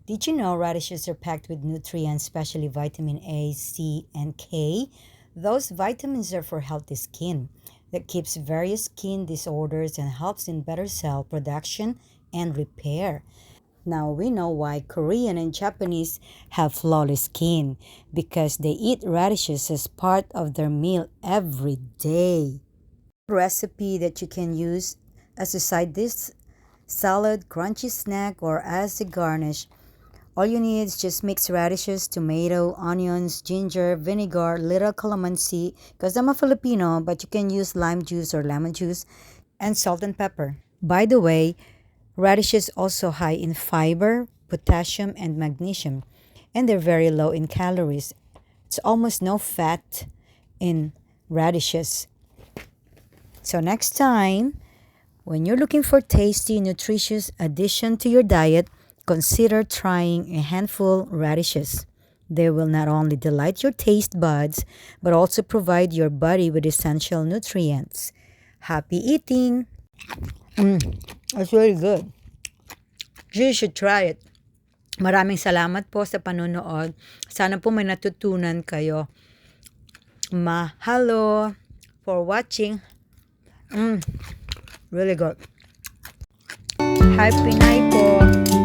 Did you know radishes are packed with nutrients, especially vitamin A, C, and K? Those vitamins are for healthy skin that keeps various skin disorders and helps in better cell production and repair. Now we know why Korean and Japanese have flawless skin because they eat radishes as part of their meal every day. Recipe that you can use as a side dish, salad, crunchy snack, or as a garnish. All you need is just mix radishes, tomato, onions, ginger, vinegar, little calamansi, because I'm a Filipino, but you can use lime juice or lemon juice, and salt and pepper. By the way, radishes also high in fiber, potassium, and magnesium, and they're very low in calories. It's almost no fat in radishes. So next time, when you're looking for tasty, nutritious addition to your diet, consider trying a handful radishes. They will not only delight your taste buds, but also provide your body with essential nutrients. Happy eating! It's really good. You should try it. Maraming salamat po sa panonood. Sana po may natutunan kayo. Mahalo for watching. Really good. Happy night po.